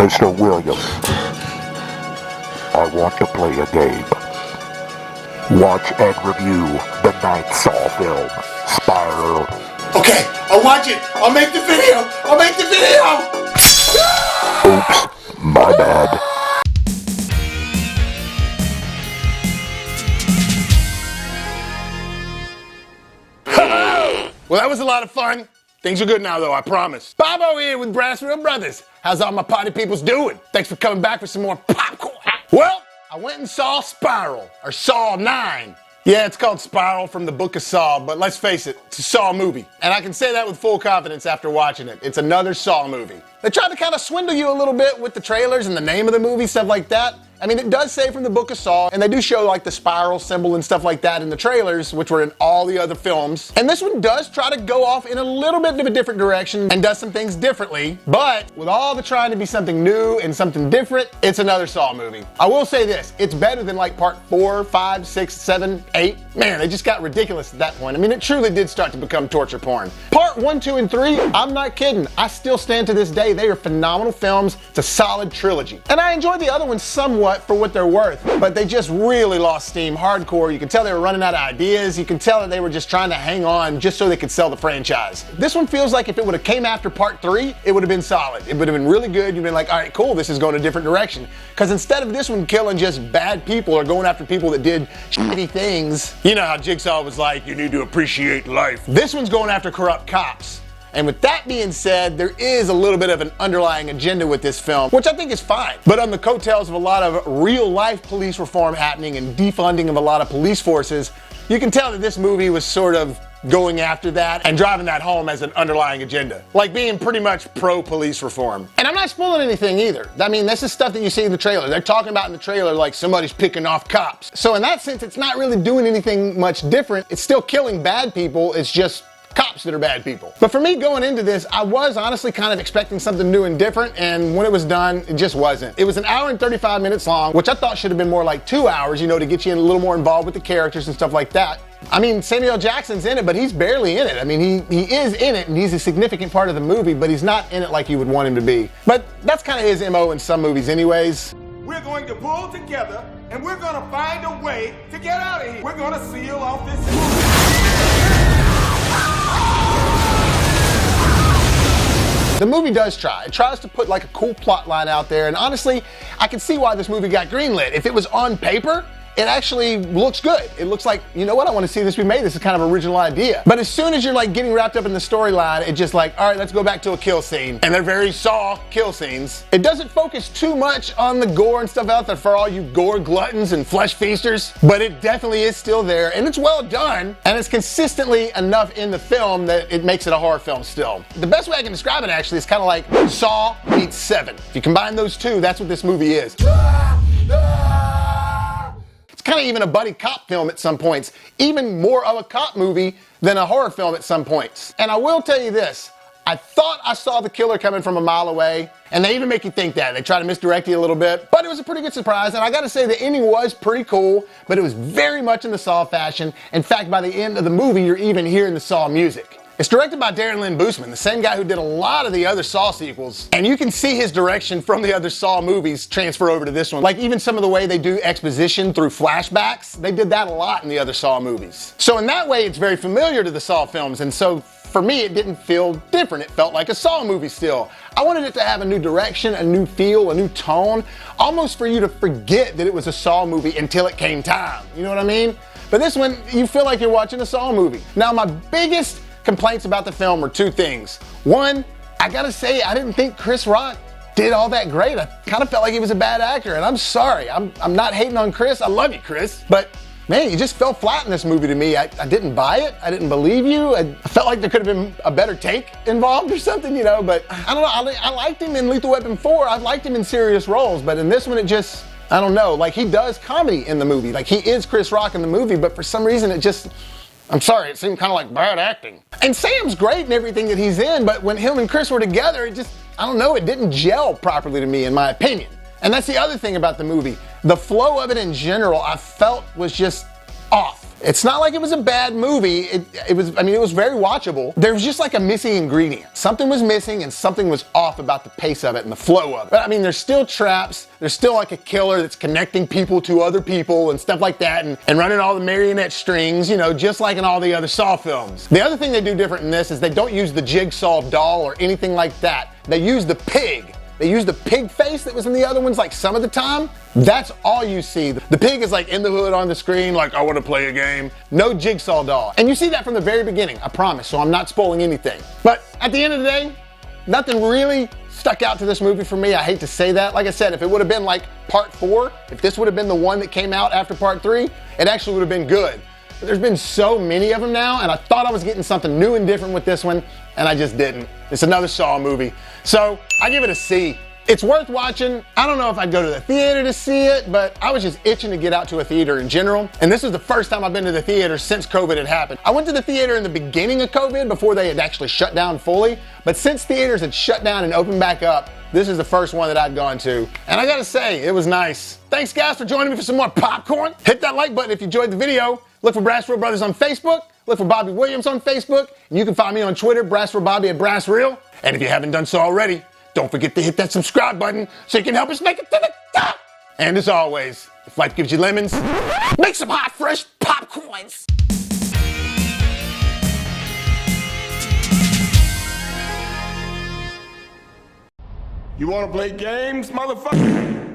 Mr. Williams, I want to play a game. Watch and review the 9th Saw film, Spiral. Okay, I'll watch it. I'll make the video. Oops, my bad. Well, that was a lot of fun. Things are good now, though, I promise. Bobo here with BrassReel Brothers. How's all my party peoples doing? Thanks for coming back for some more popcorn. Well, I went and saw Spiral, or Saw 9. Yeah, it's called Spiral from the Book of Saw, but let's face it, it's a Saw movie. And I can say that with full confidence after watching it. It's another Saw movie. They tried to kind of swindle you a little bit with the trailers and the name of the movie, stuff like that. I mean, it does say from the Book of Saw, and they do show like the spiral symbol and stuff like that in the trailers, which were in all the other films. And this one does try to go off in a little bit of a different direction and does some things differently. But with all the trying to be something new and something different, it's another Saw movie. I will say this, it's better than like part 4, 5, 6, 7, 8. Man, they just got ridiculous at that point. I mean, it truly did start to become torture porn. Part 1, 2, and 3, I'm not kidding. I still stand to this day. They are phenomenal films. It's a solid trilogy. And I enjoyed the other ones somewhat for what they're worth, but they just really lost steam hardcore. You can tell they were running out of ideas. You can tell that they were just trying to hang on just so they could sell the franchise. This one feels like if it would have came after part 3, it would have been solid. It would have been really good. You'd been like, all right, cool, this is going a different direction. Because instead of this one killing just bad people or going after people that did shitty things, you know how Jigsaw was like, you need to appreciate life. This one's going after corrupt cops. And with that being said, there is a little bit of an underlying agenda with this film, which I think is fine. But on the coattails of a lot of real life police reform happening and defunding of a lot of police forces, you can tell that this movie was sort of going after that and driving that home as an underlying agenda. Like being pretty much pro-police reform. And I'm not spoiling anything either. I mean, this is stuff that you see in the trailer. They're talking about in the trailer like somebody's picking off cops. So in that sense, it's not really doing anything much different. It's still killing bad people. It's just cops that are bad people. But for me going into this, I was honestly kind of expecting something new and different, and when it was done, it just wasn't. It was an hour and 35 minutes long, which I thought should have been more like 2 hours, you know, to get you a little more involved with the characters and stuff like that. I mean, Samuel Jackson's in it, but he's barely in it. I mean, he is in it, and he's a significant part of the movie, but he's not in it like you would want him to be. But that's kind of his MO in some movies anyways. We're going to pull together, and we're going to find a way to get out of here. We're going to seal off this movie. The movie does try. It tries to put like a cool plot line out there, and honestly, I can see why this movie got greenlit. If it was on paper, it actually looks good. It looks like, you know what, I want to see this be made. This is kind of an original idea. But as soon as you're like getting wrapped up in the storyline, it's just like, all right, let's go back to a kill scene. And they're very Saw kill scenes. It doesn't focus too much on the gore and stuff out there for all you gore gluttons and flesh feasters, but it definitely is still there, and it's well done, and it's consistently enough in the film that it makes it a horror film still. The best way I can describe it actually is kind of like Saw meets 7. If you combine those two, that's what this movie is. It's kind of even a buddy cop film at some points, even more of a cop movie than a horror film at some points. And I will tell you this, I thought I saw the killer coming from a mile away, and they even make you think that. They try to misdirect you a little bit, but it was a pretty good surprise, and I gotta say the ending was pretty cool, but it was very much in the Saw fashion. In fact, by the end of the movie, you're even hearing the Saw music. It's directed by Darren Lynn Bousman, the same guy who did a lot of the other Saw sequels. And you can see his direction from the other Saw movies transfer over to this one. Like even some of the way they do exposition through flashbacks, they did that a lot in the other Saw movies. So in that way, it's very familiar to the Saw films, and so for me, it didn't feel different. It felt like a Saw movie still. I wanted it to have a new direction, a new feel, a new tone, almost for you to forget that it was a Saw movie until it came time. You know what I mean? But this one, you feel like you're watching a Saw movie. Now, my biggest complaints about the film were 2 things. One, I gotta say, I didn't think Chris Rock did all that great. I kind of felt like he was a bad actor, and I'm sorry. I'm not hating on Chris. I love you, Chris. But man, you just fell flat in this movie to me. I didn't buy it. I didn't believe you. I felt like there could have been a better take involved or something, you know, but I don't know. I liked him in Lethal Weapon 4. I liked him in serious roles, but in this one, it just, I don't know. Like, he does comedy in the movie. Like, he is Chris Rock in the movie, but for some reason, it just, I'm sorry, it seemed kind of like bad acting. And Sam's great in everything that he's in, but when him and Chris were together, it just, I don't know, it didn't gel properly to me, in my opinion. And that's the other thing about the movie. The flow of it in general, I felt was just off. It's not like it was a bad movie. It was very watchable. There was just like a missing ingredient. Something was missing and something was off about the pace of it and the flow of it. But I mean, there's still traps. There's still like a killer that's connecting people to other people and stuff like that and running all the marionette strings, you know, just like in all the other Saw films. The other thing they do different in this is they don't use the jigsaw doll or anything like that. They use the pig. They use the pig face that was in the other ones like some of the time. That's all you see. The pig is like in the hood on the screen like, I want to play a game. No jigsaw doll. And you see that from the very beginning, I promise, so I'm not spoiling anything. But at the end of the day, nothing really stuck out to this movie for me. I hate to say that. Like I said, if it would have been like part 4, if this would have been the one that came out after part 3, it actually would have been good. But there's been so many of them now, and I thought I was getting something new and different with this one, and I just didn't. It's another Saw movie. So I give it a C. It's worth watching. I don't know if I'd go to the theater to see it, but I was just itching to get out to a theater in general. And this is the first time I've been to the theater since COVID had happened. I went to the theater in the beginning of COVID before they had actually shut down fully. But since theaters had shut down and opened back up, this is the first one that I'd gone to. And I gotta say, it was nice. Thanks guys for joining me for some more popcorn. Hit that like button if you enjoyed the video. Look for BrassReel Brothers on Facebook. Look for Bobby Williams on Facebook. And you can find me on Twitter, BrassReel Bobby at BrassReel. And if you haven't done so already, don't forget to hit that subscribe button so you can help us make it to the top. And as always, if life gives you lemons, make some hot, fresh popcorns. You wanna play games, motherfucker?